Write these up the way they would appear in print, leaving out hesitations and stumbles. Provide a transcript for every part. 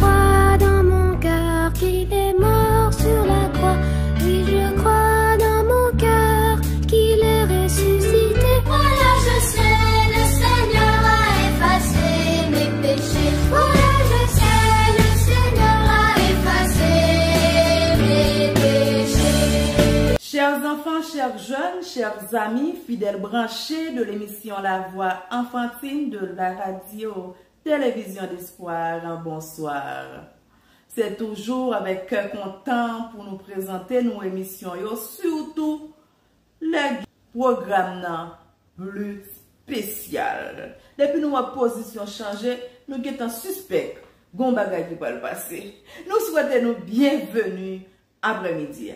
crois dans mon cœur qu'il est mort sur la croix. Oui, je crois dans mon cœur qu'il est ressuscité. Voilà, je sais, le Seigneur a effacé mes péchés. Voilà, je sais, le Seigneur a effacé mes péchés. Chers enfants, chers jeunes, chers amis, fidèles branchés de l'émission La Voix enfantine de la radio Télévision d'Espoir, un bonsoir. C'est toujours avec cœur content pour nous présenter nos émissions, et surtout les programmes plus spécial. Depuis nous avons position changée, nous sommes suspects. Gon bagay qui va le passer. Nous souhaitons nous bienvenue après-midi.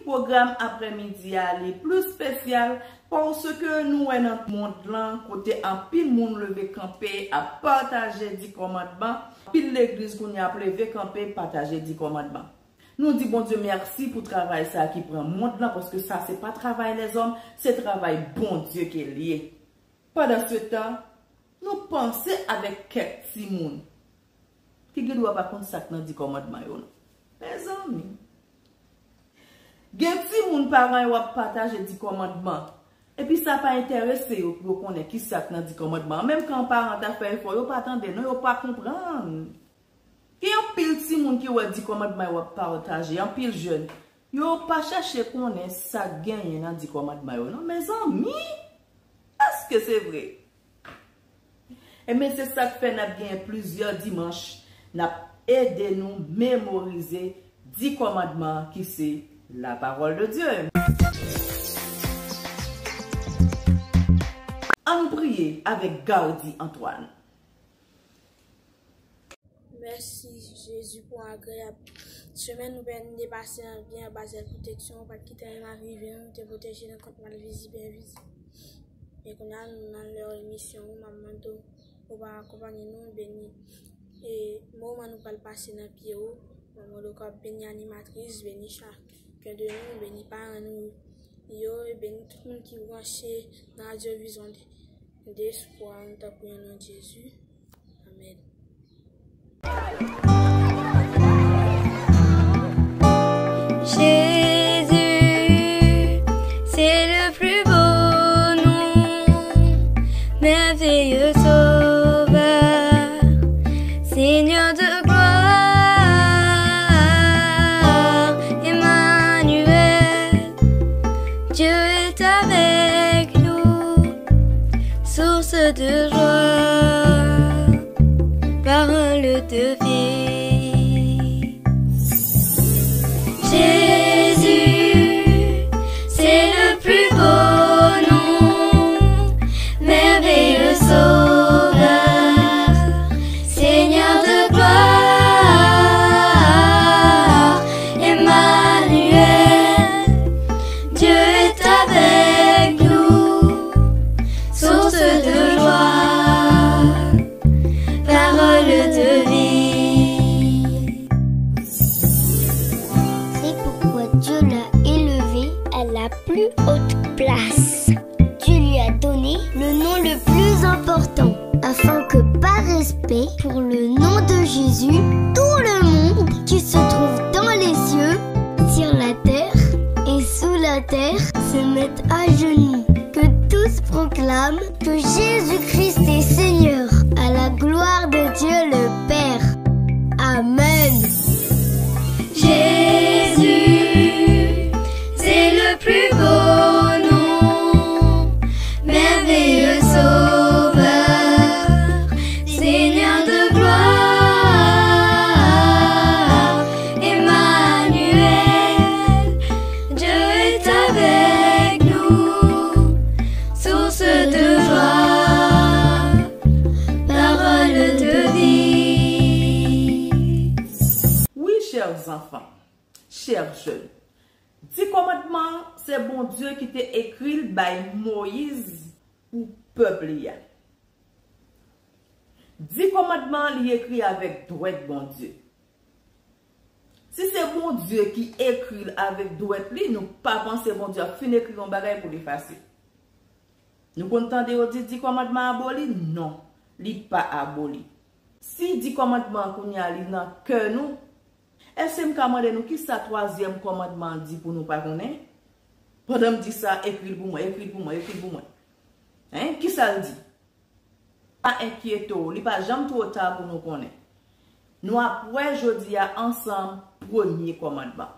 Programme après-midi est plus spécial parce que nous sommes dans le monde là, côté en pile monde levé camper à partager 10 commandements, pile l'église qu'on a levé camper partager 10 commandements. Nous disons bon Dieu merci pour le travail ça qui prend monde là parce que ça c'est pas travail les hommes, c'est travail bon Dieu qui est lié. Pendant ce temps, nous pensons avec quelques petits monde qui ne doit pas compter ça dans 10 commandements yo. Les amis, gen ti moun parents yo partager 10 commandements et puis ça pas intéressé yo pour connaître qui ça dans 10 commandements même quand parents t'a fait effort yo pas attendre non yo pas comprendre. Ki yon pile ti moun qui wa 10 commandements yo partager en pile jeune yo pas chercher connaître ça gagne dans 10 commandements yo non mes amis, est-ce que c'est vrai? Et mais c'est ça que fait n'a bien plusieurs dimanches n'a aidé nous mémoriser 10 commandements qui c'est la parole de Dieu. On prie avec Gardi Antoine. Merci Jésus pour agréable semaine nous venons dépasser en bien base de protection pas quitter arriver nous te protéger dans contre mal visible et invisible. Et qu'on a dans leur émission maman to pour accompagner nous béni et moment nous pas passer dans pied haut maman le cap béni animatrice béni chaque que de nous béni par nous yo et béni tout le monde qui branché dans la Radio Vision d'Espoir nous t'appuyons au nom de Jésus. Amen. Jésus, c'est le plus beau nom, merveilleux sauveur, Seigneur de gloire, Emmanuel, Dieu est avec nous, source de joie, parole de vie. Jésus, c'est le plus beau nom, merveilleux sauveur, Seigneur de gloire, Emmanuel, Dieu est avec nous, source de joie, parole de vie. C'est pourquoi Dieu l'a élevé à la plus haute place. Dieu lui a donné le nom le plus important, afin que par respect pour le nom de Jésus, tout le monde qui se trouve dans les cieux, sur la terre et sous la terre se mette à genoux, que tous proclament que Jésus-Christ est Seigneur, à la gloire de Dieu le Père. Amen. Jésus, c'est le plus beau nom, merveilleux sauveur, Seigneur de gloire, Emmanuel, Dieu est avec nous, source de joie, parole de vie. Oui, chers enfants, chers jeunes, 10 commandements, c'est bon Dieu qui t'a écrit by Moïse pour peuple. 10 commandements, il écrit avec droit bon Dieu. bon Dieu qui écrit avec douette li, nous pas penser bon Dieu fin écrit un bagage pour l'effacer. Nous contendons dire 10 commandements aboli? Non, li pas aboli. Si 10 commandements qu'on y a li dans cœur nous, est-ce que me nous qui ça troisième commandement dit pour nous pas connaître? Pendant me dit ça, écrit pour moi, écrit pour moi, écrit pour moi. Hein? Qui ça le dit? Pas inquiéto, li pas jamais trop tard pour nous connaître. Nous après jodi a ensemble premier commandement.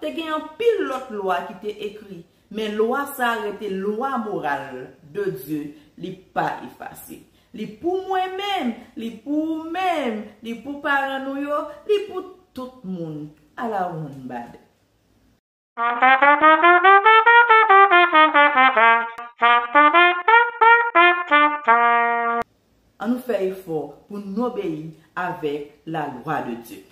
Te gen un pile l'autre loi qui t'est écrit, mais loi ça arrêté loi morale de Dieu, li pas effacé. Li pour moi-même, li pour même, li pour parents nous yo, li pour tout le monde à la ronde bad. On nous fait effort pour nous obéir avec la loi de Dieu.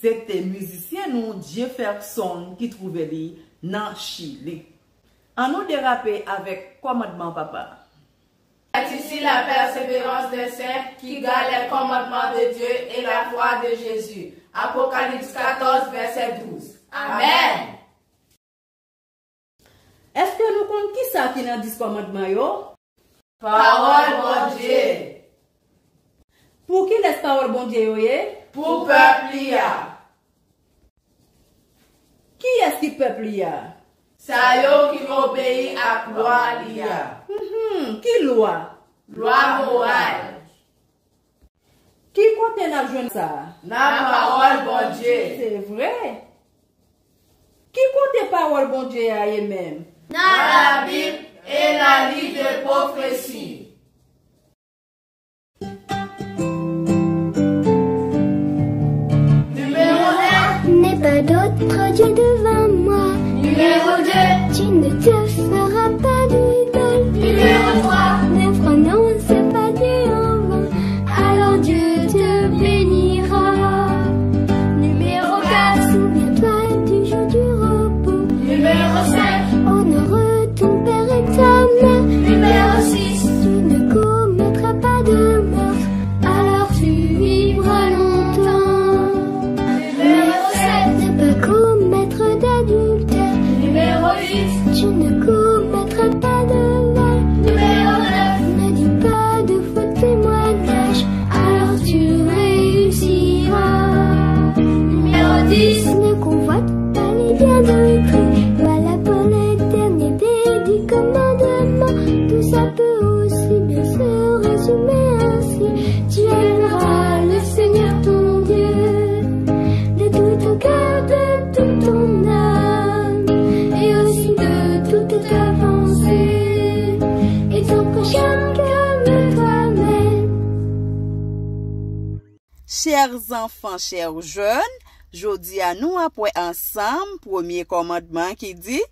C'était musicien nous Jefferson qui trouvait lui dans Chili. En nous déraper avec commandement papa. C'est ici la persévérance des saints qui gardent les commandements de Dieu et la foi de Jésus. Apocalypse 14, verset 12. Amen. Est-ce que nous comptons qui ça qui dans 10 commandements yo? Parole bon Dieu. Pour qui laisse parole bon Dieu yo ye? Pour peuple ya. Qui est-ce qui peuple ya? Ça yo qui obéit à loi liya. Qui loi? Loi morale. Qui compte n'a joindre ça? La parole bon Dieu. C'est vrai. Qui compte parole bon Dieu à même? Dans la Bible et la livre de prophétie. N'aie pas d'autre Dieu devant moi. Numéro 2. Tu ne te feras pas d'idole. Numéro 3. Ne prononce pas Dieu en vain, alors Dieu te bénira. Numéro 4. Souviens-toi du jour du repos. Numéro 5. Honore ton père Tu ne commettras pas de vol. Ne dis pas de faux témoignages, alors tu réussiras. Ne convoite pas les biens d'autrui. Voilà pour les derniers des 10 commandements. Tout ça peut aussi bien se résumer ainsi. Tu aimeras le Seigneur ton Dieu de tout ton cœur, de toute ton âme, et aussi de toute ta pensée, et ton prochain comme toi-même. Chers enfants, chers jeunes, jodi à nous après ensemble, premier commandement qui dit,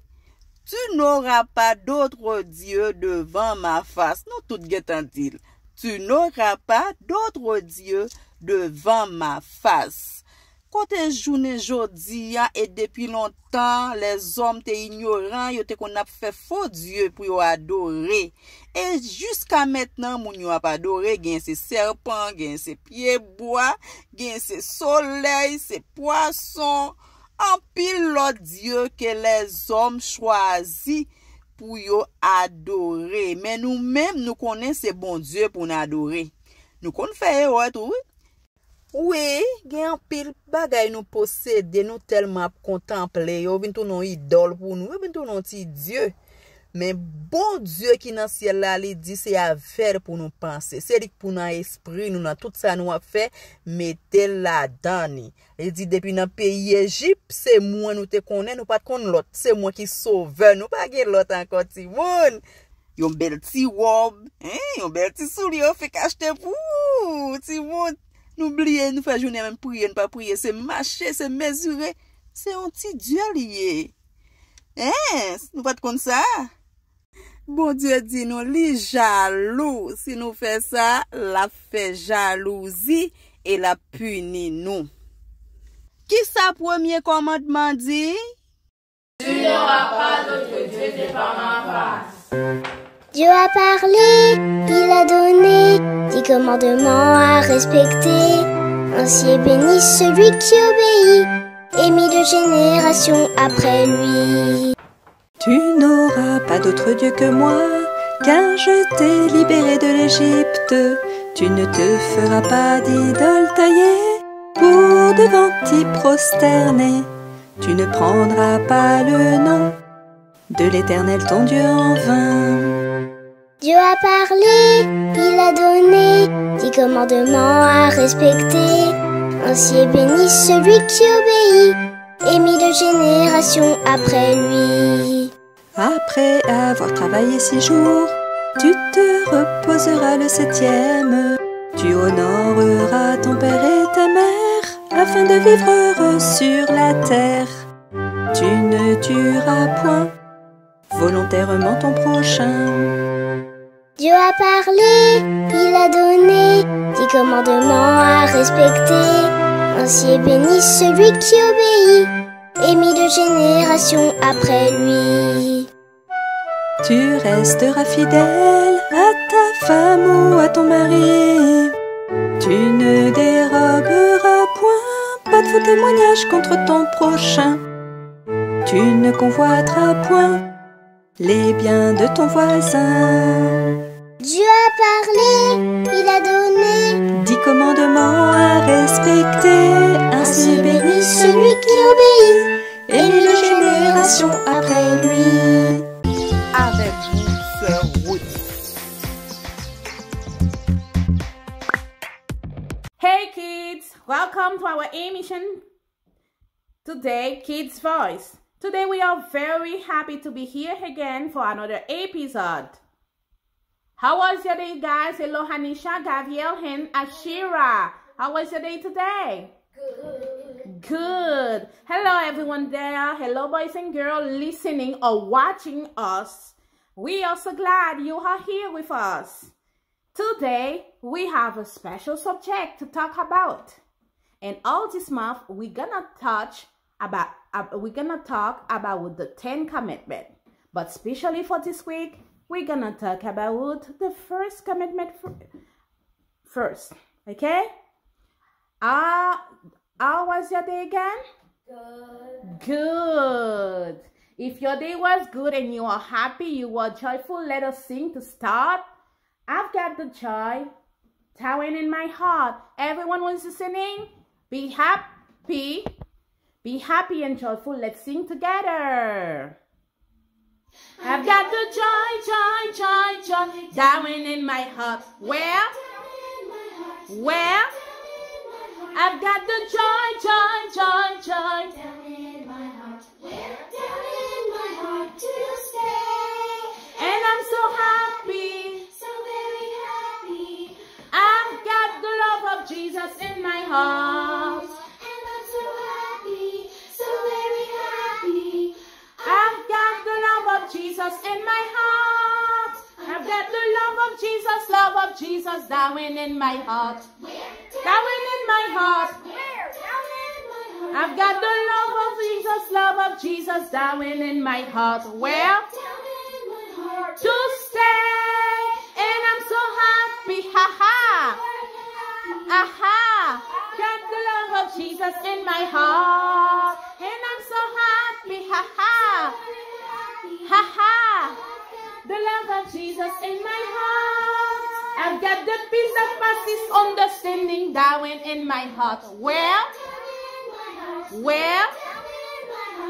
tu n'auras pas d'autre Dieu devant ma face. Nous tout guettons-il. Tu n'auras pas d'autre Dieu devant ma face. Côté journée jodi et depuis longtemps, les hommes étaient ignorants, ils étaient qu'on a fait faux Dieu pour yo adorer. Et jusqu'à maintenant, moun yo a pas adoré, gen ces serpents, gen ces pieds bois, gen ces soleil, ces poissons, en pile l'autre Dieu que les hommes choisis pour yo adorer. Mais nous-mêmes, nous connaissons bon Dieu pour nous adorer. Nous connaissons ouais tout. Oui, gen pile bagay nous posséder, nous tellement contempler, yo vinn tout non idole pour nous, yo vinn tout non ti Dieu. Mais bon Dieu qui dans ciel là, il dit c'est à faire pour nous penser. C'est lui pour nous esprit, nous dans tout ça nous a fait, mettez là-dedans. Il dit depuis dans pays Égypte, c'est moi nous te connaît, nous pas connaît l'autre, c'est moi qui sauveur, nous pas gen l'autre encore ti moun. Yon bel ti robe, yon bel ti soulier fait acheter pour ti moun. N'oubliez, nous faire journée même prier, ne pas prier, c'est marcher, c'est mesurer, c'est un petit Dieu lié. Nous pas comme ça. Bon Dieu dit nous, li jaloux. Si nous fait ça, la fait jalousie et la punit nous. Qui ça premier commandement dit? Tu n'auras pas d'autre Dieu devant ma face. Dieu a parlé, il a donné 10 commandements à respecter. Ainsi est béni celui qui obéit, et mis de génération après lui. Tu n'auras pas d'autre Dieu que moi, car je t'ai libéré de l'Égypte. Tu ne te feras pas d'idole taillée pour devant t'y prosterner. Tu ne prendras pas le nom de l'Éternel ton Dieu en vain. Dieu a parlé, il a donné 10 commandements à respecter. Ainsi est béni celui qui obéit, et mis de génération après lui. Après avoir travaillé 6 jours, tu te reposeras le 7e. Tu honoreras ton père et ta mère, afin de vivre heureux sur la terre. Tu ne tueras point volontairement ton prochain. Dieu a parlé, il a donné 10 commandements à respecter. Ainsi est béni celui qui obéit, et mis de génération après lui. Tu resteras fidèle à ta femme ou à ton mari. Tu ne déroberas point, pas de faux témoignages contre ton prochain. Tu ne convoiteras point les biens de ton voisin. Dieu a parlé, il a donné 10 commandements à respecter. Ainsi béni celui qui obéit, et mis de génération après lui. Avec vous, sœur Ruth. Hey kids, welcome to our emission today, Kids Voice. Today we are very happy to be here again for another episode. How was your day, guys? Hello, Hanisha, Gabriel, and Ashira. How was your day today? Good. Hello, everyone there. Hello, boys and girls listening or watching us. We are so glad you are here with us. Today, we have a special subject to talk about. And all this month, we're gonna talk about the 10 Commandments. But especially for this week, we're gonna talk about the first commandment first. Okay? How was your day again? Good. If your day was good and you are happy, you are joyful, let us sing to start. I've got the joy towering in my heart. Everyone wants to sing. Be happy. Be happy and joyful. Let's sing together. I've got the joy, joy, joy, joy towering in my heart. Where? Where? I've got the joy, joy, joy, joy Down in my heart. Where? Down in my heart to stay. and I'm so happy. So very happy. I've got the love of Jesus in my heart. And I'm so happy. So very happy. I've got the love of Jesus in my heart. I've got the love of Jesus dying in my heart. Dying in my heart. Where? Down in my heart. I've got the love of Jesus dying in my heart. Where? Down in my heart. To stay. And I'm so happy. Ha ha. Aha. Got the love of Jesus in my heart. And I'm so happy. Ha ha. Ha ha. The love of Jesus in my heart. I've got the peace that passes understanding down in my heart. Where? Where?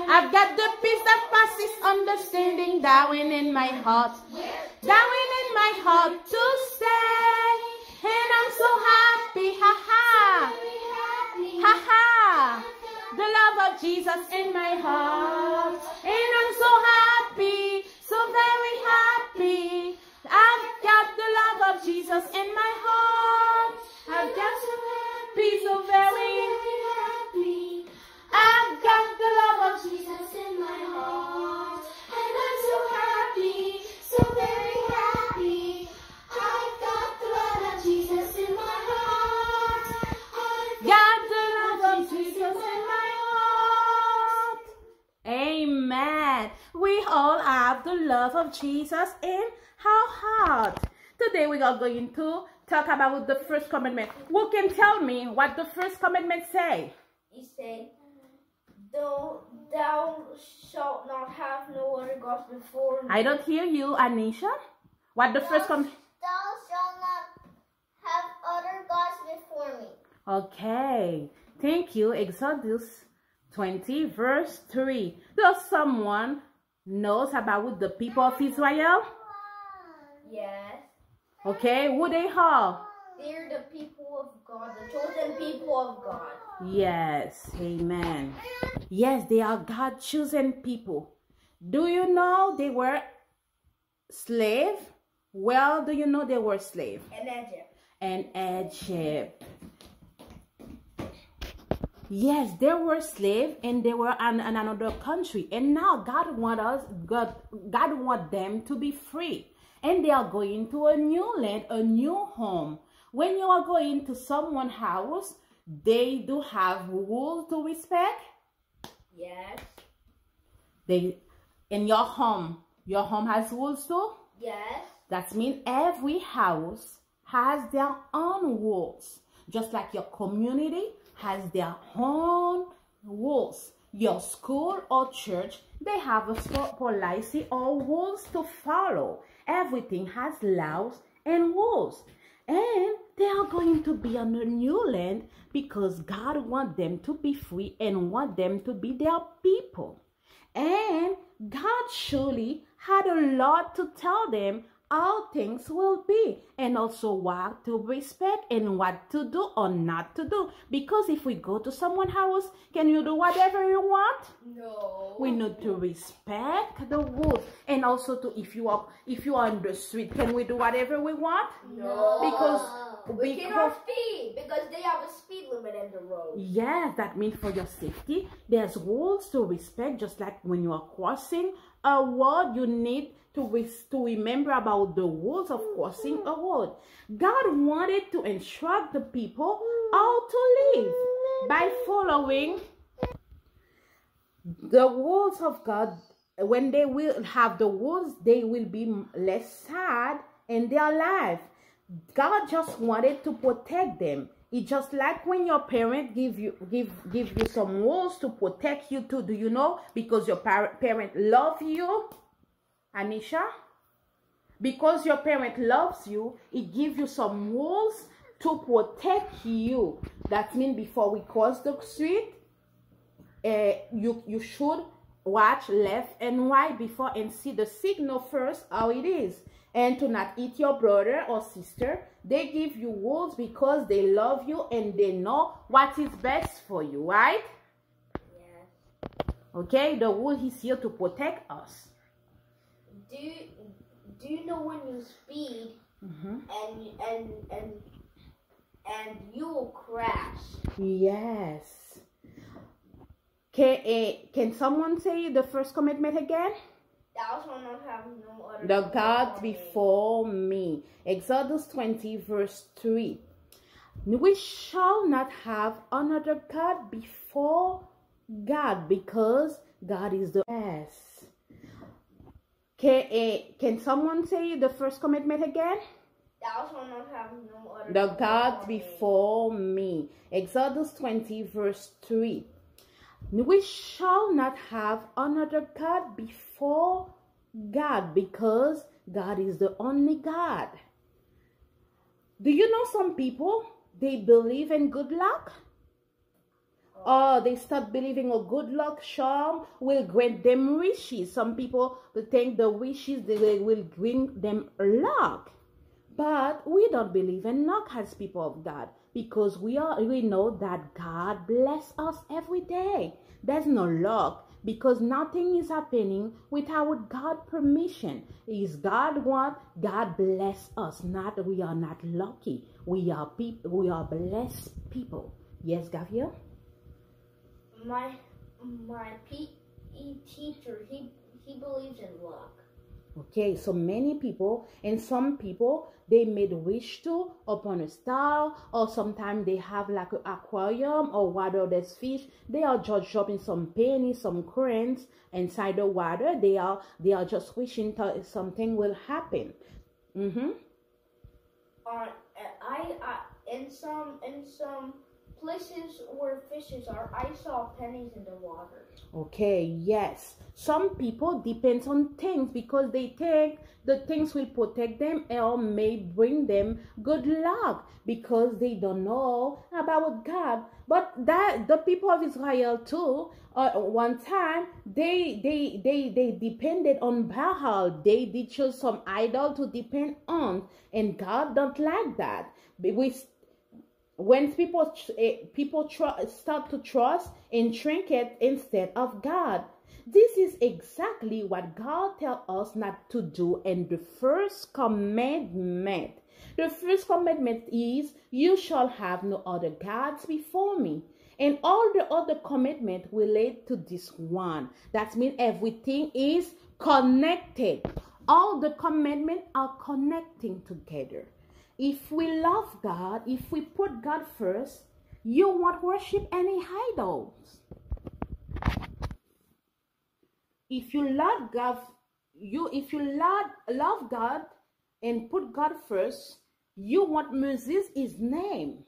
I've got the peace that passes understanding down in my heart. Down in my heart to stay. And I'm so happy. Ha ha. Ha ha. The love of Jesus in my heart. And I'm so happy. So very happy. I've got the love of Jesus in my heart. I've got so happy, so very happy. I've got the love of Jesus in my heart. And I'm so happy. So very happy. I've got the love of Jesus in my heart. got the love of Jesus in my heart. Amen. We all have the love of Jesus in our heart. Today we are going to talk about the first commandment. Who can tell me what the first commandment say? He said, thou shalt not have no other gods before me. I don't hear you, Anisha. What the first commandment? Thou shalt not have other gods before me. Okay. Thank you. Exodus 20 verse 3. Does someone knows about the people of Israel? Yes. Okay, who they are? They're the people of God, the chosen people of God. Yes, amen. Yes, they are God chosen people. Do you know they were slave? Well, do you know they were slave? In Egypt. In Egypt. Yes, they were slave and they were in another country. And now God want them to be free. And they are going to a new land, a new home. When you are going to someone's house, they do have rules to respect. Yes. In your home has rules too? Yes. That means every house has their own rules. Just like your community has their own rules. Your school or church, they have a policy or rules to follow. Everything has laws and rules. And they are going to be on a new land because God wants them to be free and want them to be their people. And God surely had a lot to tell them how things will be, and also what to respect and what to do or not to do. Because if we go to someone's house, can you do whatever you want? No. We need to respect the rules. And also to if you are on the street, can we do whatever we want? No. We Because cannot speed because they have a speed limit in the road. yes, that means for your safety, there's rules to respect. Just like when you are crossing a road, you need to remember about the rules of crossing a road. God wanted to instruct the people how to live by following the rules of God. When they will have the rules, they will be less sad in their life. God just wanted to protect them. It's just like when your parent give you some rules to protect you too. Do you know? Because your parent love you, Anisha. Because your parent loves you, it gives you some rules to protect you. That means before we cross the street, you should watch left and right before and see the signal first how it is. And to not eat your brother or sister. They give you rules because they love you and they know what is best for you, right? Yes. Okay, the rule is here to protect us. Do you know when you speed and you will crash? Yes. Can someone say the first commandment again? Thou shalt not have no other The gods before me. Exodus 20 verse 3. We shall not have another God before God, because God is the best. Can someone say the first commandment again? Thou shalt not have no other The gods before me. Exodus 20 verse 3. We shall not have another God before God, because God is the only God. Do you know some people, they believe in good luck? Or they start believing a good luck charm will grant them wishes. Some people think the wishes they will bring them luck. But we don't believe in luck as people of God, because we know that God bless us every day. There's no luck, because nothing is happening without God's permission. Is God want, God bless us. We are not lucky. We are blessed people. Yes, Gabriel? My PE teacher, he believes in luck. Okay, so many people, and some people, they made a wish to upon a star, or sometimes they have like an aquarium or water there's fish. They are just dropping some pennies, some coins inside the water. They are just wishing that something will happen. In some places where fishes are, I saw pennies in the water. Okay, yes. Some people depend on things because they think the things will protect them or may bring them good luck, because they don't know about God. But that the people of Israel too, one time they depended on Baal. They did choose some idol to depend on, and God don't like that. When people start to trust in trinket instead of God. This is exactly what God tells us not to do in the first commandment. The first commandment is, you shall have no other gods before me. And all the other commandments relate to this one. That means everything is connected. All the commandments are connecting together. If we love God, if we put God first, you won't worship any idols. If you love God, love God and put God first, you won't misuse His name.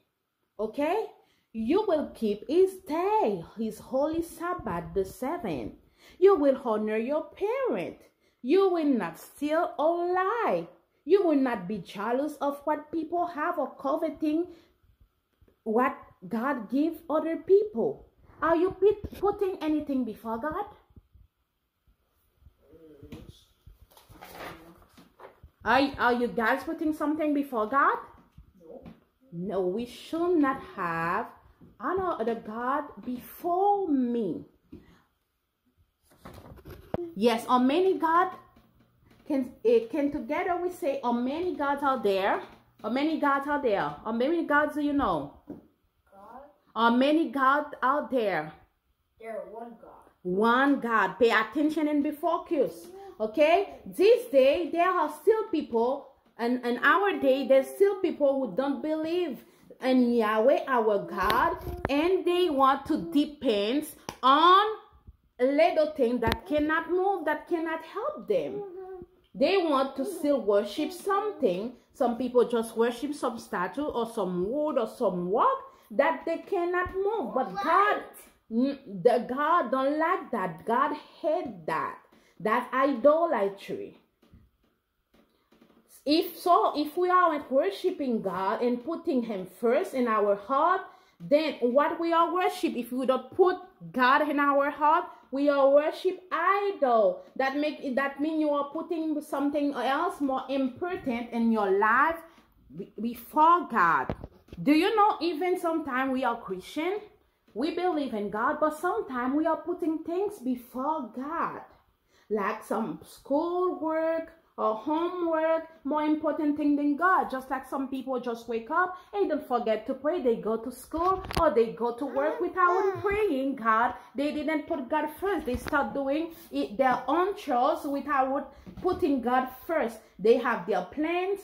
Okay? You will keep His day, His holy Sabbath, the 7th. You will honor your parent. You will not steal or lie. You will not be jealous of what people have or coveting what God gives other people. Are you putting anything before God? Are you guys putting something before God? No. No, we should not have another God before me. Yes, how many God can together we say how many gods are there? How many gods are there? How many gods do you know? God? How many gods out there? There are one God. One God. Pay attention and be focused. Okay? This day, there are still people, and in our day, there's still people who don't believe in Yahweh, our God, and they want to depend on little things that cannot move, that cannot help them. They want to still worship something. Some people just worship some statue or some wood or some rock that they cannot move. But God don't like that. God hates that. That's idolatry. If we aren't worshiping God and putting Him first in our heart, then what we are worship, if we don't put God in our heart, we are worship idol. That means you are putting something else more important in your life before God. Do you know, even sometimes we are Christian, we believe in God, but sometimes we are putting things before God, like some school work or homework, more important thing than God. Just like some people just wake up and don't forget to pray. They go to school or they go to work without praying God. They didn't put God first. They start doing their own chores without putting God first. They have their plans.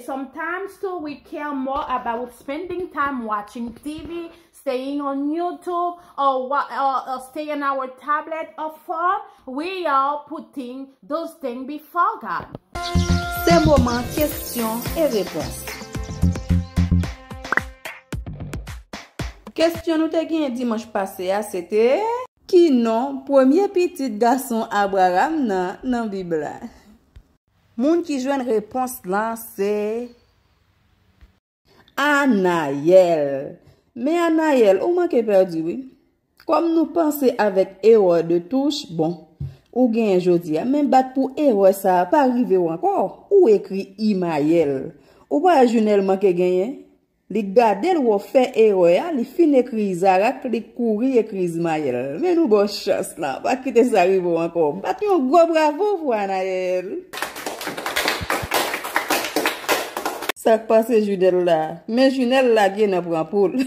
Sometimes too, we care more about spending time watching TV, staying on YouTube, or staying on our tablet or phone. We are putting those things before God. C'est moment questions et réponses. Question nous te gen dimanche passé, c'était qui nom premier petit garçon Abraham dans Bible. Moun qui joue une réponse là, c'est Anaël. Mais Anaël, ou manque perdu, oui. Comme nous pensons avec erreur de touche, bon, ou gen jodi, même bat pour erreur ça, pas arrivé encore. Ou écrit Imaël. Ou pas journal manque gagné. Li gade ou fait erreur, li fin écrit Isaac, li courir écrit Ismaël. Mais nous bon chance là, pas quitter ça arrive encore. Bat un gros bravo pour Anaël. Ça passe Junel là. Mais Junel là qui n'a prend poule.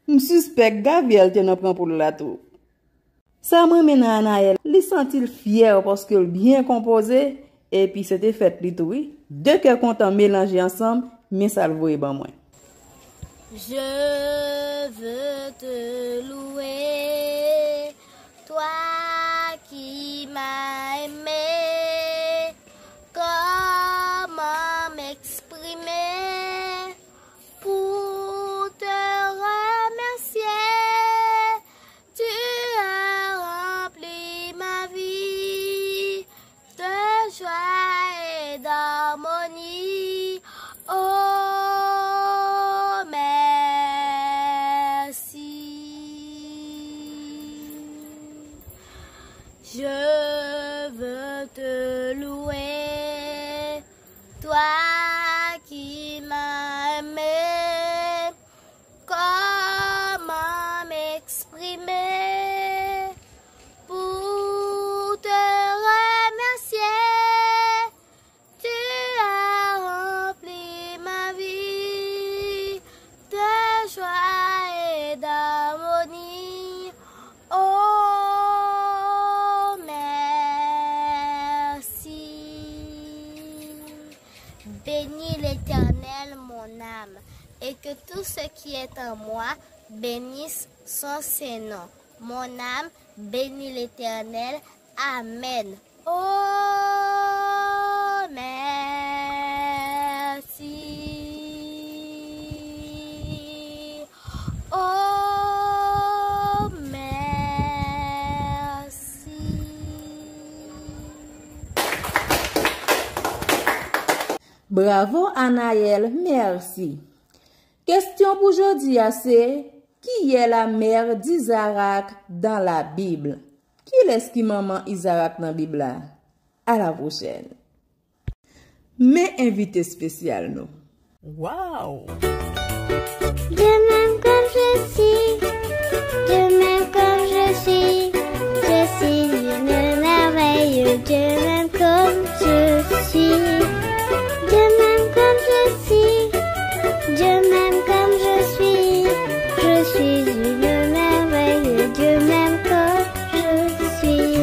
Je suspecte Gabriel te n'a prend poule là tout. Ça m'amène à Anaël. Li sentit fier parce que bien composé et puis c'était fait li tout oui. Deux cœurs contents mélangés ensemble, mais ça le voyait ban moins. Je veux te louer, toi qui m'as aimé. Comment m'exprimer pour te remercier? Tu as rempli ma vie de joie et d'harmonie. Oh, merci. Je veux te louer, toi qui m'as aimé. Comment m'exprimer pour te remercier? Tu as rempli ma vie de joie et d'harmonie. Oh, merci. Bénis l'Éternel, mon âme, et que tout ce qui est en moi bénisse son Saint-Nom. Mon âme bénit l'Éternel. Amen. Oh, merci. Oh, merci. Bravo Anaël, merci. Question pour aujourd'hui, c'est qui est la mère d'Isaac dans la Bible? Qui est-ce qui maman Isaac dans la Bible? À la prochaine. Mais invité spécial, nous. Wow! De même comme je suis, de même comme je suis une merveille, de même comme je suis. De même comme je suis, de même comme je suis une merveille, de même comme je suis.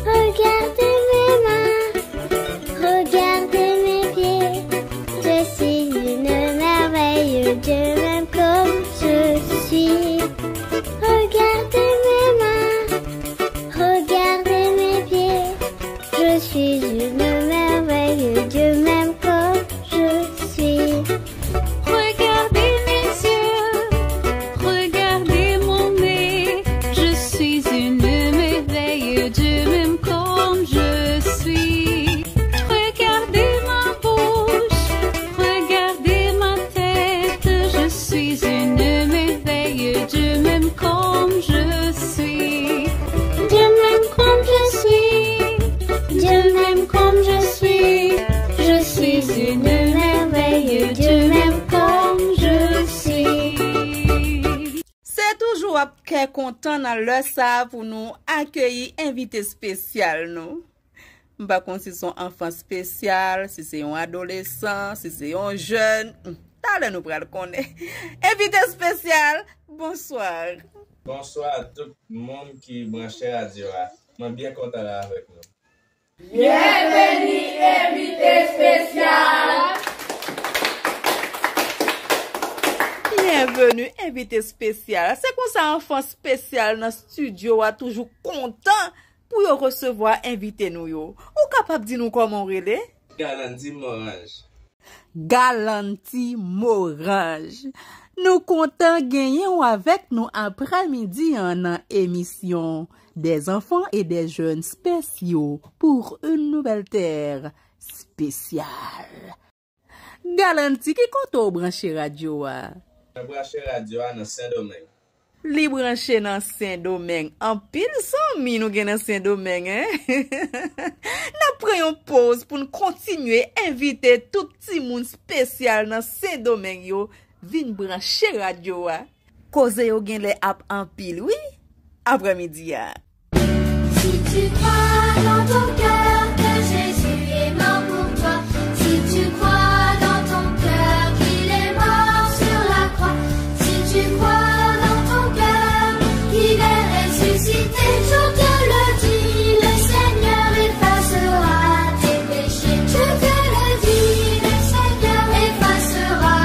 Regardez mes mains, regardez mes pieds, je suis une merveille, de même comme je suis. Regardez suis une merveille, Dieu m'aime comme je suis. Regardez mes yeux, regardez mon nez. Je suis une merveille, Dieu m'aime comme je suis. Regardez ma bouche, regardez ma tête. Je suis une merveille, Dieu m'aime comme je suis. Dieu m'aime comme je suis. Dieu m'aime comme je suis. Je suis une merveille. Dieu m'aime comme je suis. C'est toujours très content dans le ça pour nous accueillir invité spécial nous. M'pa kon si son enfant spécial, si c'est un adolescent, si c'est un jeune, t'allez nous pral connaître. Invité spécial, bonsoir. Bonsoir à tout le monde qui branche radio. Je suis bien content là avec nous. Bienvenue, invité spécial. Bienvenue, invité spécial. C'est comme ça, enfant spécial dans le studio a toujours content pour yo recevoir invité nous yo. Ou capable de dire nous comment on relè? Galanti Morange. Galanti Morange. Nous content gagner avec nous après-midi en émission des enfants et des jeunes spéciaux pour une nouvelle terre spéciale. Galanti qui compte brancher radio a? Je branche radio dans Saint-Domingue. Li branché dans Saint-Domingue. En pile sans nous gen dans Saint-Domingue, hein? N'a pris une pause pour nous continuer inviter tout petit monde spécial dans Saint-Domingue yo vin brancher radio a. Cause yo gen les app en pile, oui? Après-midi a. Si tu crois dans ton cœur que Jésus est mort pour toi, si tu crois dans ton cœur qu'il est mort sur la croix, si tu crois dans ton cœur qu'il est ressuscité, je te le dis, le Seigneur effacera tes péchés. Je te le dis, le Seigneur effacera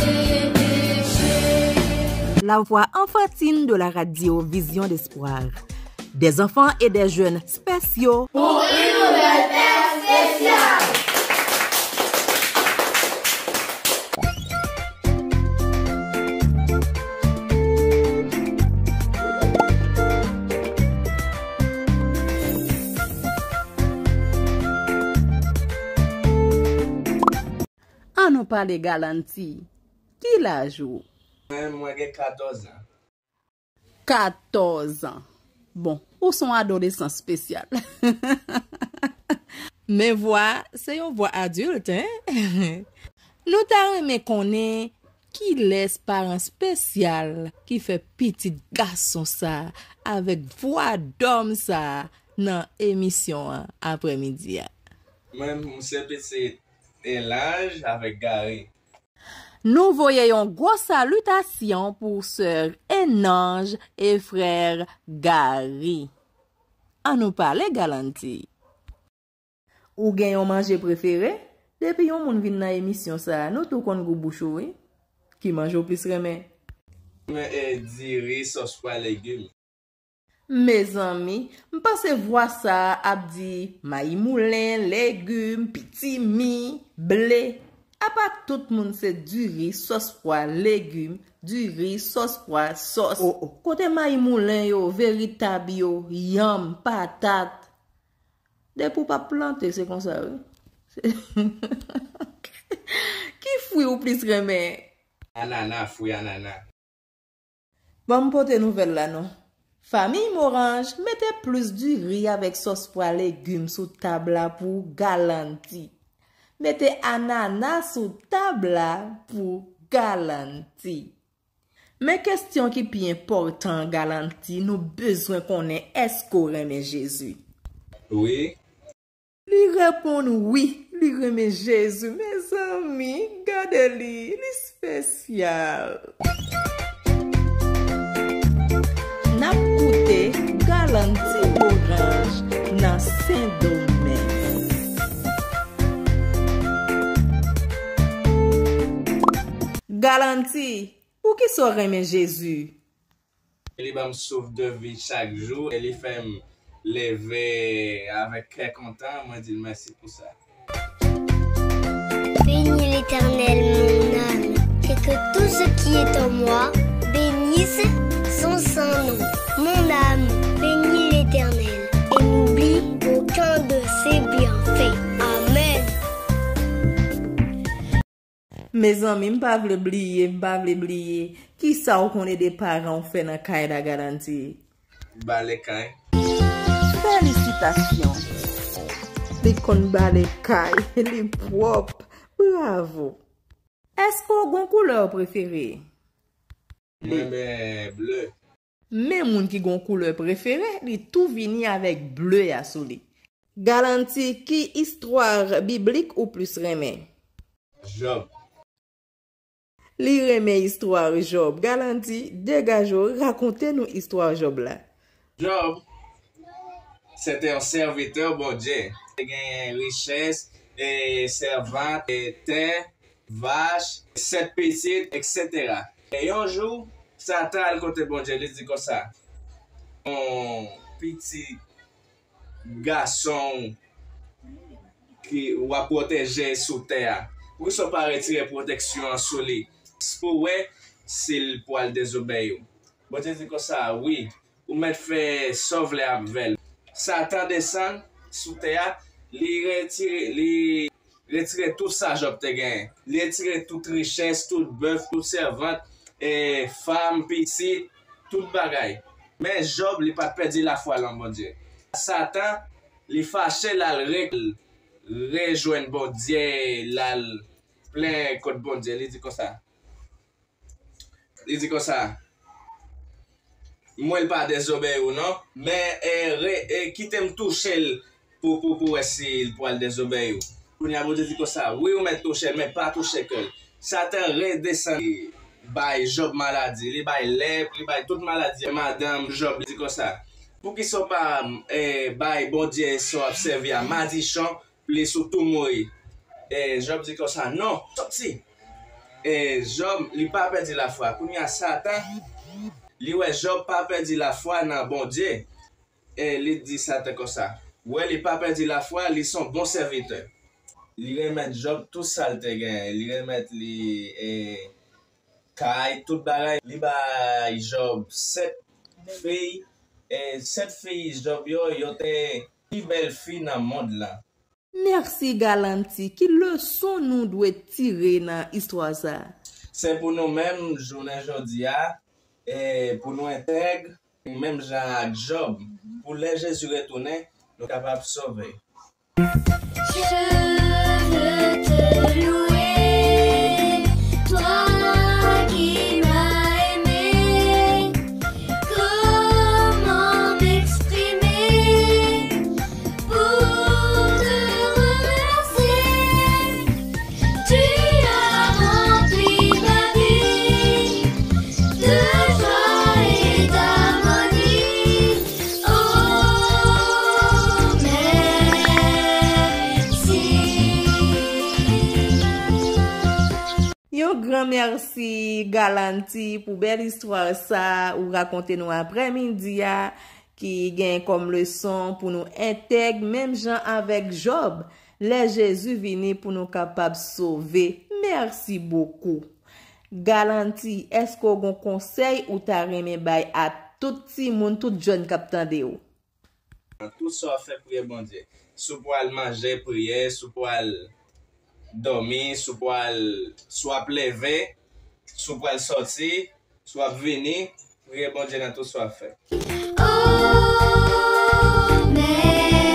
tes péchés. La voix enfantine de la radio Vision d'Espoir. Des enfants et des jeunes spéciaux Pour une nouvelle terre spéciale. On nous parle de Galanti. Qui l'a joué? Moi, j'ai 14 ans. 14 ans. Bon, ou son adolescent spécial. Mais voix, c'est une voix adulte, hein? Nous t'arrêtons connaître qui laisse parent spécial qui fait petit garçon ça avec voix d'homme ça dans émission après-midi. Moi, c'est petit l'âge avec Gary. Nous voyons une grosse salutation pour sœur Enange et frère Gary. On nous parle Galanti. Ou gen yon manger préféré? Depuis yon moun vin nan émission ça, nous tout kon gou bouchou, oui? Qui mange au plus remè? Moi, dit riz, sauce pois, légumes. Mes amis, m'passe voir ça ap di maï moulin, légumes, petit mi, blé. A pas tout le monde c'est du riz, sauce pois, légumes, du riz, sauce pois, sauce. Côté maï moulin yo, véritable yo, yam, patate. De pour pas planter, c'est comme ça, oui. Qui fouille ou plus remè? Ananas, fruit ananas. Bon, m'pote nouvelle là, non? Famille Morange, mettez plus du riz avec sauce pois, légumes sous table là pour Galanti. Mettez ananas sous table là pour Galanti. Mais question qui est important, Galanti, nous besoin qu'on ait est-ce qu'on remet Jésus? Oui. Li répond oui, li remet Jésus, mes amis, gardez-li, li spécial. N'a coûté Galanti Morange dans Saint-Domingue. Galanti, pour qui ça remet Jésus? Il va me sauver de vie chaque jour. Il fait levé avec cœur content, moi dis merci pour ça. Bénis l'Éternel, mon âme, et que tout ce qui est en moi bénisse son saint nom. Mon âme bénis l'Éternel, et n'oublie aucun de ses bienfaits. Amen. Mes amis, m'pa vle bliye, qui ça ou qu'on est des parents fait dans caille la garantie. Balekay. Félicitations. Les kon balekay, les propres. Bravo. Est-ce qu'on a une couleur préférée? Bleu. Même moun qui gon couleur préférée, li tout vini avec bleu à souli. Garanti qui histoire biblique ou plus remè? Job. Li remè histoire Job. Garanti, dégageau, racontez-nous histoire Job là. Job, c'était un serviteur bon Dieu. Il a une richesse, et servante, et terre, vache, 7 petites, etc. Et un jour, Satan a le côté bon Dieu, il dit comme ça. Un petit garçon qui va protéger sous terre. Pour ne pas retirer protection sur lui. Pour ouais, s'il peut désobéir. Bon Dieu dit comme ça, oui. Ou mettre fait sauver avec. Satan descend sous terre, il retire tout ça Job te gagne. Il retire toute richesse, toute bœuf, toute servante, et femme, petite, toute bagaille. Mais Job, il pas perdu la foi dans mon Dieu. Satan, il fâché là, rejoindre bon Dieu, là, plein code bon Dieu. Il dit comme ça. Il dit comme ça. Moi, il pas désobéir ou non, mais quitte me toucher pour essayer pour le désobéir. Pour y avoir dit comme ça, oui, on met toucher, mais pas toucher que. Satan redescend, by Job maladie, il by lèvres, il by toute maladie. Madame Job dit comme ça. Pour qu'ils soient pas, by bon Dieu, sont observés à maldition, les surtout mourir. Et Job dit comme ça, non, sorti. Et Job, il pas perdu la foi. Pour y a Satan, li ouais Job pas perdu la foi dans bon Dieu. Et il dit Satan comme ça. Ouais, il pas perdu la foi, ils sont bons serviteurs. Il remet Job tout ça le gain, il remet les caille tout bagaille, il ba Job 7 filles et 7 filles Job yo te plus belle fille dans monde là. Merci Galanti, qui leçon nous doit tirer dans l'histoire ça? C'est pour nous même journée aujourd'hui et pour nous intègre même Jean Job pour les Jésus retourner nous capables de sauver. Je veux te louer, toi qui m'as aimé. Comment m'exprimer pour te remercier? Tu as rempli ma vie de joie et d'harmonie. Oh, Yo grand merci Galanti pour belle histoire ça ou raconter nous après-midi qui gagne comme leçon pour nous intègre même gens avec Job. Les Jésus vini pour nous capable sauver. Merci beaucoup. Galanti, est-ce qu'on a un conseil ou t'as remis bay à tout petit monde, tout jeune captain de ou? Tout ça fait prier bon Dieu. Sous poil manger, prier, sous poil dormir, sous poil soit lever, sous poil sortir, soit venir, prier bon Dieu dans tout ça fait. oh, merci.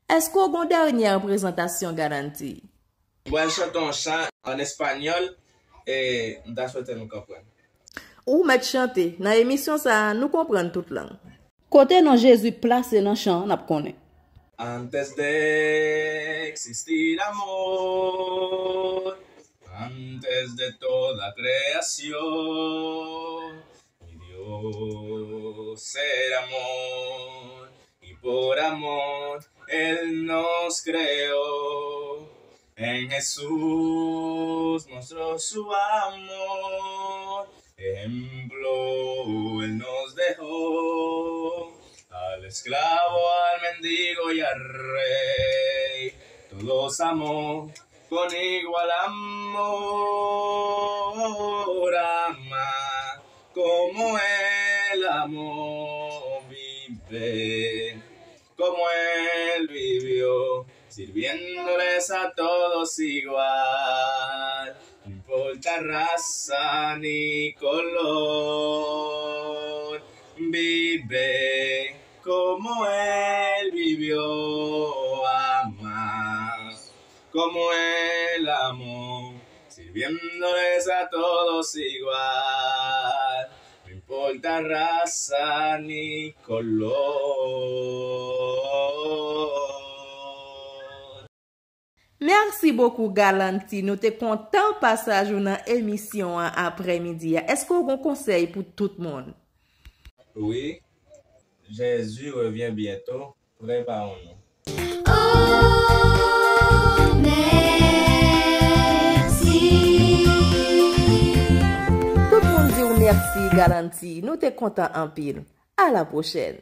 Est-ce qu'on a une dernière présentation garantie? Moi, je chante un chant en espagnol et je souhaite nous comprendre. Ou mettre chanter, dans l'émission ça, nous comprenons toute langue. Côté non Jésus placé dans chant, n'a connaît. Antes de existir amor, antes de toda creación, mi Dios era amor, y por amor Él nos creó. En Jesús mostró su amor, ejemplo Él nos dejó. Al esclavo, al mendigo y al rey, todos amó con igual amor. Ama como Él amó, vive como Él vivió, sirviéndoles a todos igual, no importa raza ni color. Vive como Él vivió, ama como Él amó, sirviéndoles a todos igual, no importa raza ni color. Merci beaucoup Galanti. Nous te content passage dans émission après-midi. Est-ce qu'on a un conseil pour tout le monde? Oui, Jésus revient bientôt. Préparons-nous. Oh, merci. Tout le monde dit merci Galanti. Nous te content en pile. À la prochaine.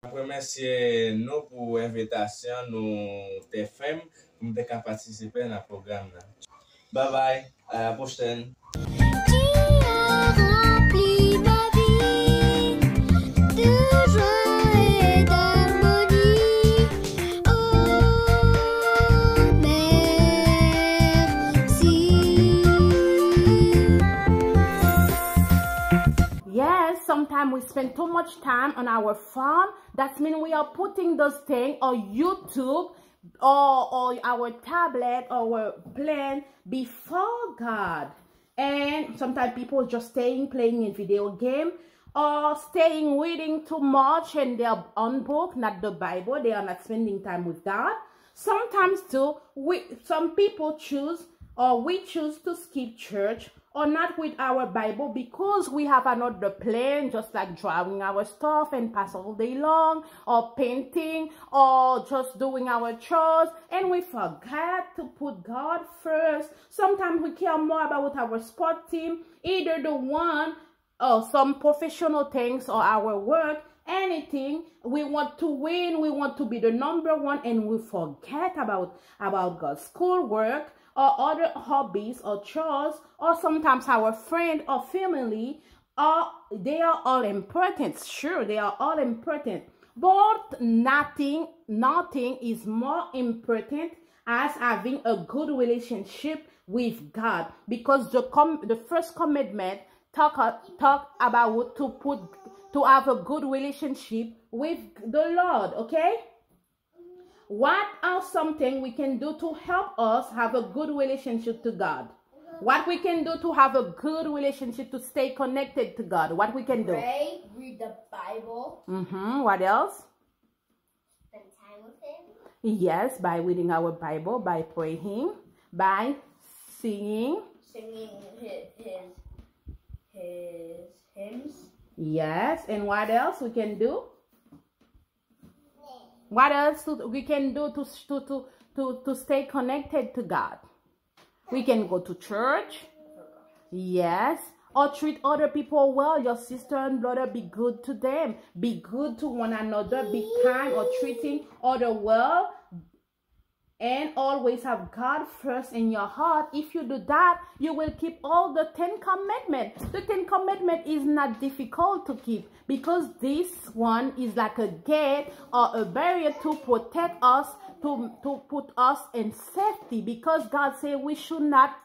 Je remercie nous pour l'invitation, nous te femmes pour nous participer à ce programme. Bye bye, à la prochaine. Tu as rempli ma vie de joie et d'harmonie. Oh, merci. Yes, sometimes we spend too much time on our phone. That means we are putting those things on YouTube or our tablet or our plan before God. And sometimes people just staying playing in video game or staying reading too much in their own book, not the Bible. They are not spending time with God. Sometimes too, some people choose or we choose to skip church or not with our Bible because we have another plan, just like drawing our stuff and pass all day long, or painting, or just doing our chores, and we forget to put God first. Sometimes we care more about our sport team, either the one or some professional things or our work, anything. We want to win, we want to be the number one, and we forget about God's schoolwork or other hobbies or chores, or sometimes our friend or family, they are all important. Sure, they are all important, but nothing is more important as having a good relationship with God, because the first commandment talk about to have a good relationship with the Lord. Okay, what are something we can do to help us have a good relationship to God? What we can do to have a good relationship, to stay connected to God? What we can do? Pray, read the Bible. What else? Spend time with Him. Yes, by reading our Bible, by praying, by singing. Singing his hymns. Yes, and what else we can do? What else we can do to stay connected to God? We can go to church. Yes. Or treat other people well. Your sister and brother, be good to them. Be good to one another. Be kind or treating other well. And always have God first in your heart. If you do that, you will keep all the 10 commandments. The 10 commandments is not difficult to keep, because this one is like a gate or a barrier to protect us, to put us in safety, because God said we should not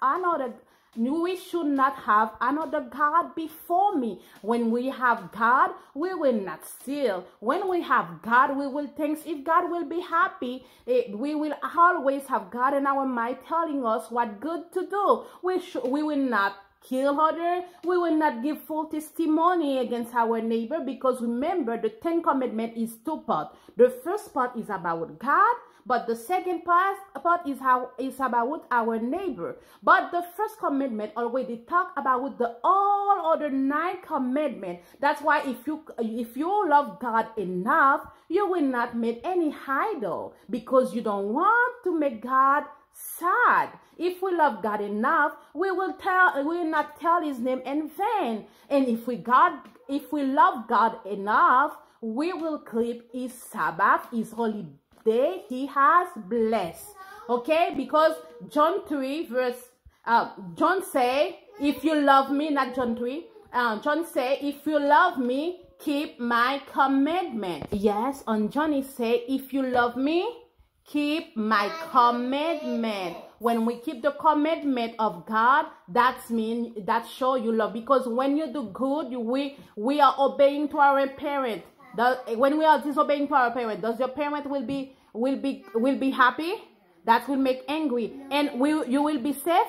have another God before me. When we have God, we will not steal. When we have God, we will think if God will be happy. We will always have God in our mind telling us what good to do. We will not kill others. We will not give full testimony against our neighbor, because remember, the 10 commandments is 2 parts. The first part is about God, but the second part is about our neighbor. But the first commandment already talk about the all other 9 commandments. That's why if you love God enough, you will not make any idol, because you don't want to make God sad. If we love God enough, we will not tell his name in vain. And if we love God enough, we will keep his Sabbath, his holy day he has blessed. Okay? Because John 3 verse John say, if you love me, not John 3. John say, if you love me, keep my commandment. Yes, and John is say, if you love me, keep my commandment. When we keep the commandment of God, that show you love. Because when you do good, we are obeying to our parent. When we are disobeying to our parent, does your parent will be happy? That will make angry, and you will be safe.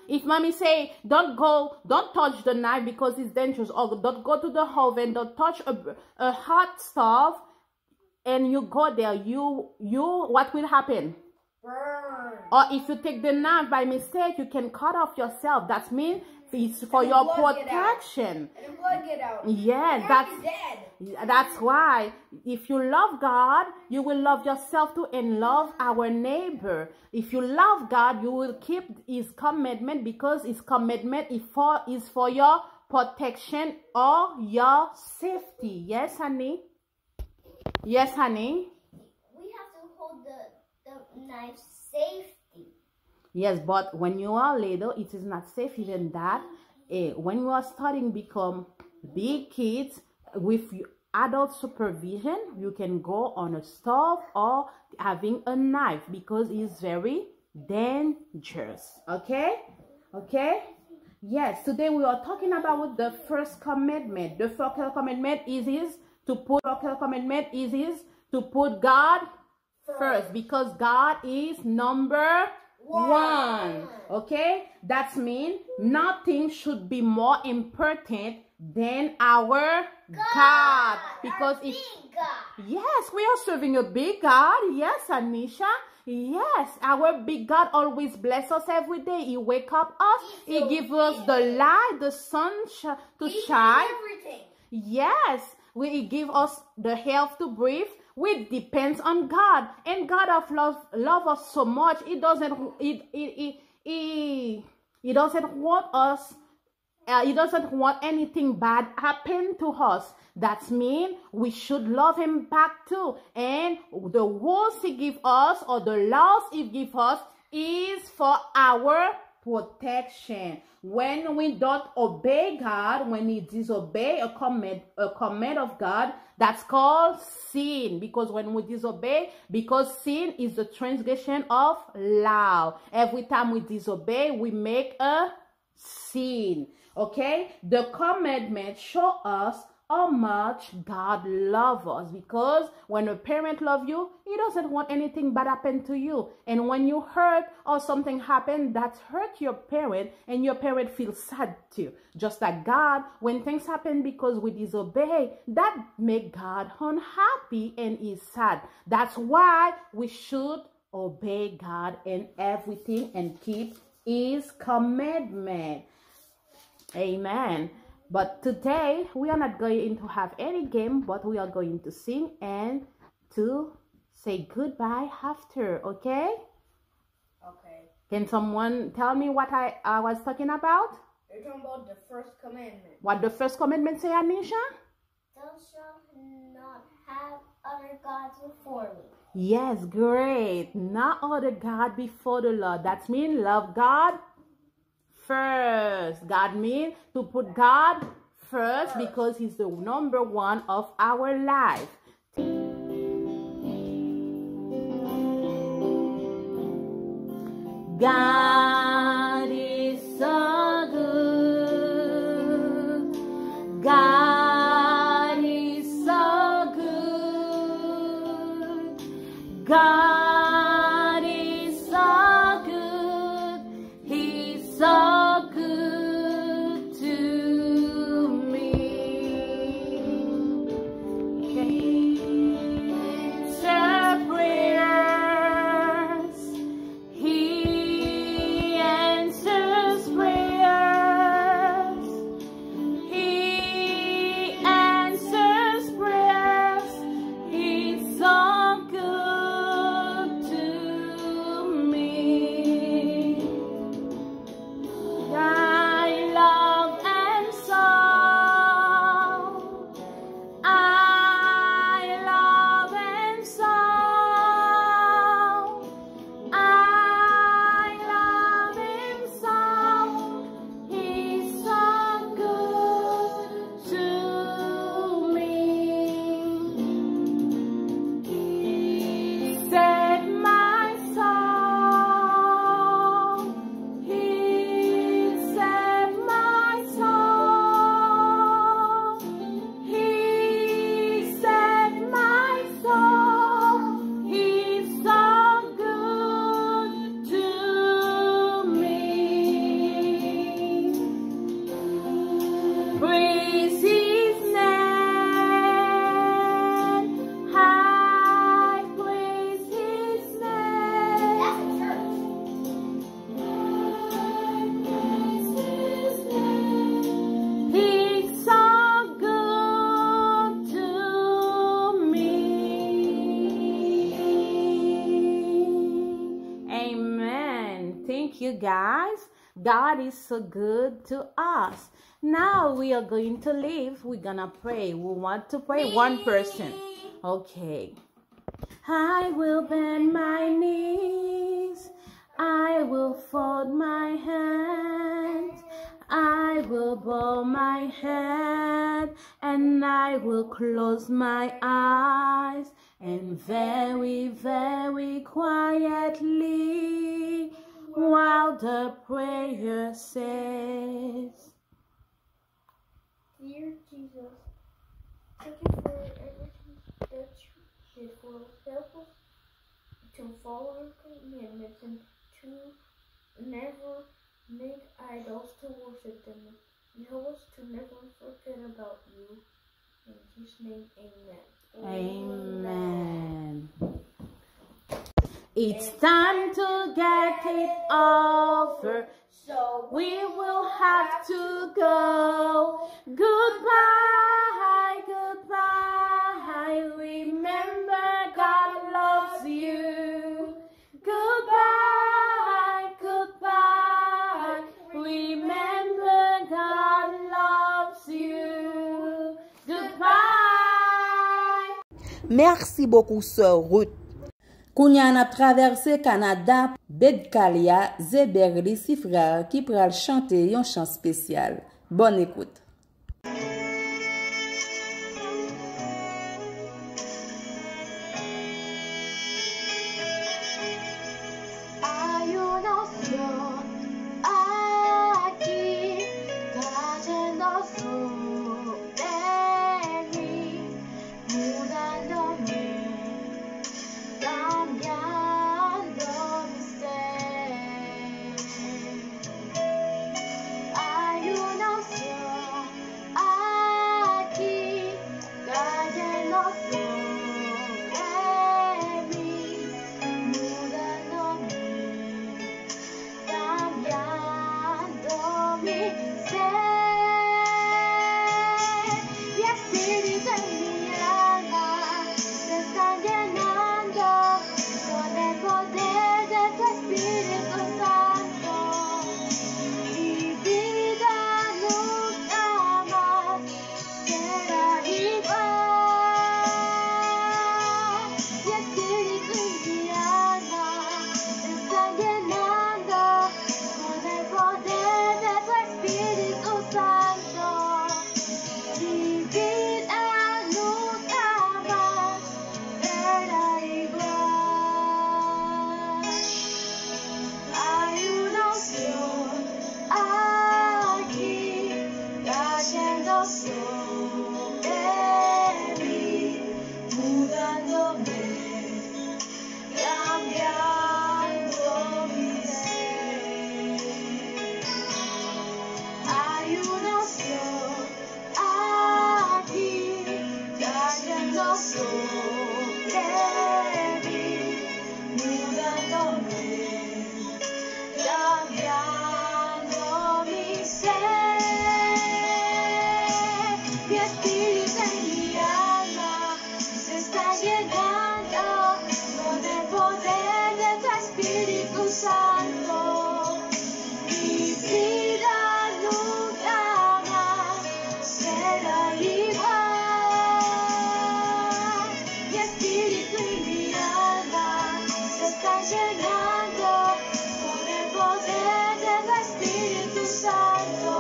If mommy say, don't touch the knife because it's dangerous, or don't go to the oven, don't touch a hot stove, and you go there, what will happen? Burn. Or if you take the knife by mistake, you can cut off yourself. That means it's for your protection. And the blood get out. Yeah, that's why if you love God, you will love yourself too and love our neighbor. If you love God, you will keep his commandment, because his commandment is for your protection or your safety. Yes, honey? Yes, honey? We have to hold the knife safety. Yes, but when you are little, it is not safe even that. When you are starting to become big kids, with adult supervision, you can go on a stove or having a knife, because it's very dangerous. Okay? Okay? Yes, today we are talking about the first commandment. The first commandment is to put God first, because God is number one. Okay? That means nothing should be more important than our God. Because if God. Yes, we are serving a big God. Yes, Anisha. Yes, our big God always bless us every day. He wake up us. He give us the light, the sun to shine. Everything. Yes, He give us the health to breathe. We depends on God, and God of love us so much. He doesn't want us. He doesn't want anything bad happen to us. That means we should love him back too. And the rules he give us, or the laws he give us, is for our protection. When we don't obey God, when we disobey a command of God, that's called sin. Because when we disobey, because sin is the transgression of law. Every time we disobey, we make a sin. Okay? The commandment show us how much God loves us, because when a parent loves you, he doesn't want anything bad happen to you. And when you hurt or something happen that hurt your parent, and your parent feels sad too. Just like God, when things happen because we disobey, that make God unhappy and is sad. That's why we should obey God in everything and keep his commandment. Amen. But today, we are not going to have any game, but we are going to sing and to say goodbye after, okay? Okay. Can someone tell me what I was talking about? You're talking about the first commandment. What the first commandment say, Anisha? Thou shalt not have other gods before me. Yes, great. Not other God before the Lord. That means love God first. God means to put God first, because he's the number one of our life. God is so good. God is so good. God is so good. He's so good to me. Answer prayers. He you guys. God is so good to us. Now we are going to leave. We're gonna pray. We want to pray one person. Okay. I will bend my knees. I will fold my hands. I will bow my head and I will close my eyes and very, very quietly while the prayer says, Dear Jesus, thank you for everything that you did for us. Help us to follow your commandments and to never make idols to worship them. Help us to never forget about you. In Jesus' name, amen. Amen. It's time to get it over, so we will have to go. Goodbye, goodbye. Remember, God loves you. Goodbye, goodbye. Remember, God loves you. Goodbye. Merci beaucoup, Sœur Ruth. Kounya n'a traversé Canada, Bedkalia, Zeberli, si frère qui pral chanter un chant spécial. Bonne écoute. Hay una opción aquí cayendo sobre mí, mudándome, cambiando mi ser. Hay una opción aquí cayendo sobre mí, mudándome, cambiando mi ser. Mi espíritu y mi alma se están llenando con el poder de tu Espíritu Santo. Mi vida nunca más será igual. Mi espíritu y mi alma se están llenando con el poder de tu Espíritu Santo. Mi vida nunca más será igual. Hay una opción aquí cayendo sobre mí, mudándome, cambiando mi ser. Hay una opción aquí cayendo sobre mí, mudándome, cambiando mi ser. Mi espíritu y mi alma se están llenando con el poder de tu Espíritu Santo. Mi vida nunca más será igual. Mi espíritu y mi alma se están llenando con el poder de tu Espíritu Santo.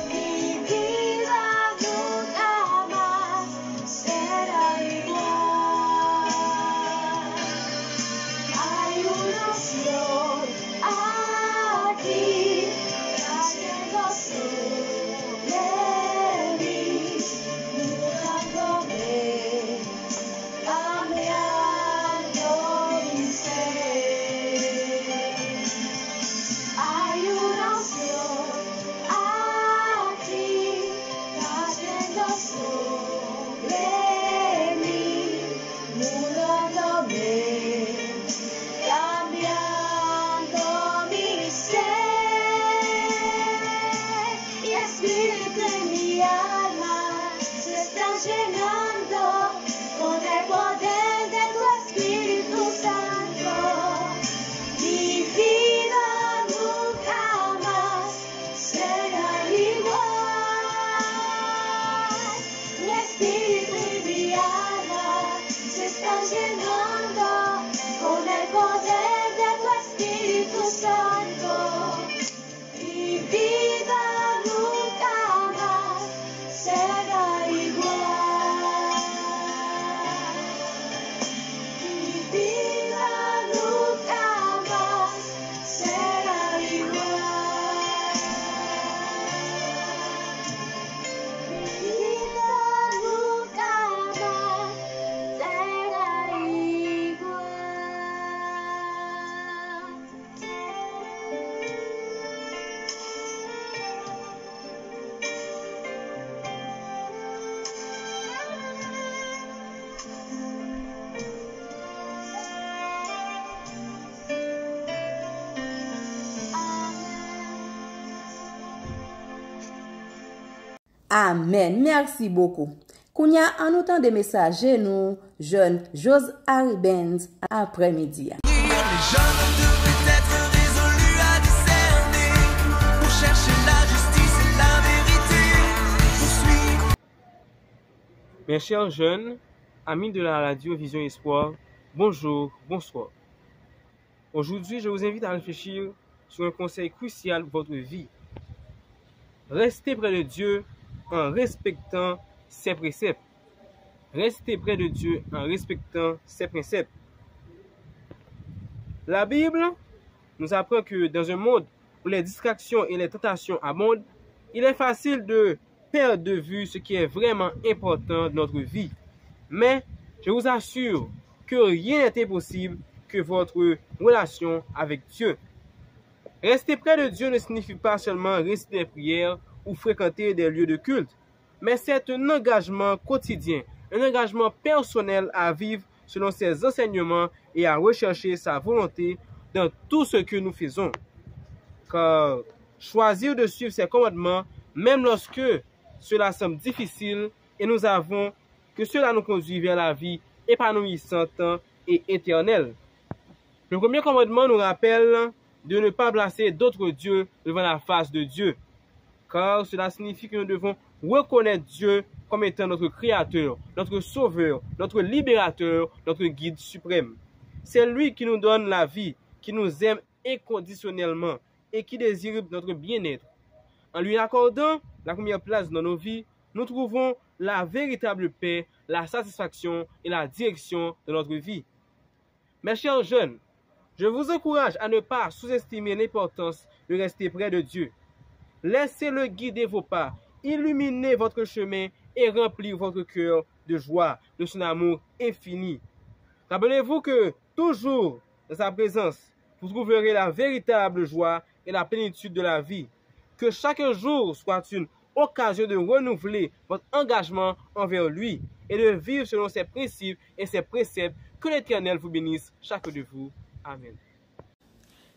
Mi vida nunca más será igual. Hay una opción aquí cayendo sobre mí, mudándome, cambiando mi ser. Hay una opción aquí cayendo sobre mí, mudándome, cambiando mi ser. Mi espíritu y mi alma se están llenando con el poder de tu Espíritu Santo. Mi vida Amen. Merci beaucoup. Kounya, en autant de messages, nous, jeunes, Jose Harry Benz, après-midi. Les jeunes devraient être résolus à discerner pour chercher la justice et la vérité. Mes chers jeunes, amis de la radio Vision Espoir, bonjour, bonsoir. Aujourd'hui, je vous invite à réfléchir sur un conseil crucial pour votre vie. Restez près de Dieu en respectant ses préceptes. Restez près de Dieu en respectant ses préceptes. La Bible nous apprend que dans un monde où les distractions et les tentations abondent, il est facile de perdre de vue ce qui est vraiment important dans notre vie. Mais je vous assure que rien n'est impossible que votre relation avec Dieu. Rester près de Dieu ne signifie pas seulement réciter des prières ou fréquenter des lieux de culte, mais c'est un engagement quotidien, un engagement personnel à vivre selon ses enseignements et à rechercher sa volonté dans tout ce que nous faisons. Car choisir de suivre ses commandements, même lorsque cela semble difficile, et nous avons que cela nous conduit vers la vie épanouissante et éternelle. Le premier commandement nous rappelle de ne pas placer d'autres dieux devant la face de Dieu, car cela signifie que nous devons reconnaître Dieu comme étant notre Créateur, notre Sauveur, notre Libérateur, notre Guide suprême. C'est lui qui nous donne la vie, qui nous aime inconditionnellement et qui désire notre bien-être. En lui accordant la première place dans nos vies, nous trouvons la véritable paix, la satisfaction et la direction de notre vie. Mes chers jeunes, je vous encourage à ne pas sous-estimer l'importance de rester près de Dieu. Laissez-le guider vos pas, illuminer votre chemin et remplir votre cœur de joie, de son amour infini. Rappelez-vous que toujours dans sa présence, vous trouverez la véritable joie et la plénitude de la vie. Que chaque jour soit une occasion de renouveler votre engagement envers lui et de vivre selon ses principes et ses préceptes. Que l'Éternel vous bénisse, chacun de vous. Amen.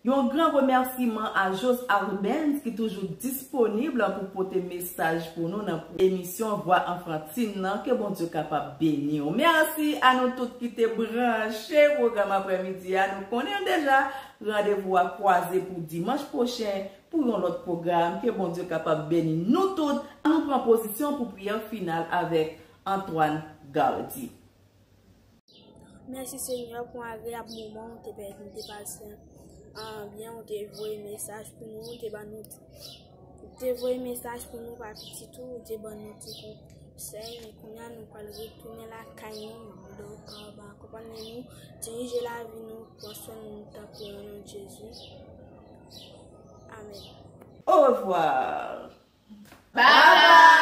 Un grand remerciement à Jose Harry Benz qui est toujours disponible pour porter message pour nous dans l'émission Voix enfantine que bon Dieu capable bénir. Merci à nous tous qui étaient branchés au programme après-midi. Nous connaissons déjà rendez-vous à croiser pour dimanche prochain pour un autre programme que bon Dieu capable bénir. Nous tous, nous prenons position pour prière finale avec Antoine Gardi. Merci Seigneur pour un agréable moment où tu es passé. Bien, on t'a envoyé un message pour nous, on t'a envoyé un message pour nous par petit tout, on t'a envoyé un petit tout. Seigneur, nous allons retourner la caillou, donc accompagnez-nous, dirigez la vie, nous, pour nous taper au nom de Jésus. Amen. Au revoir. Bye bye.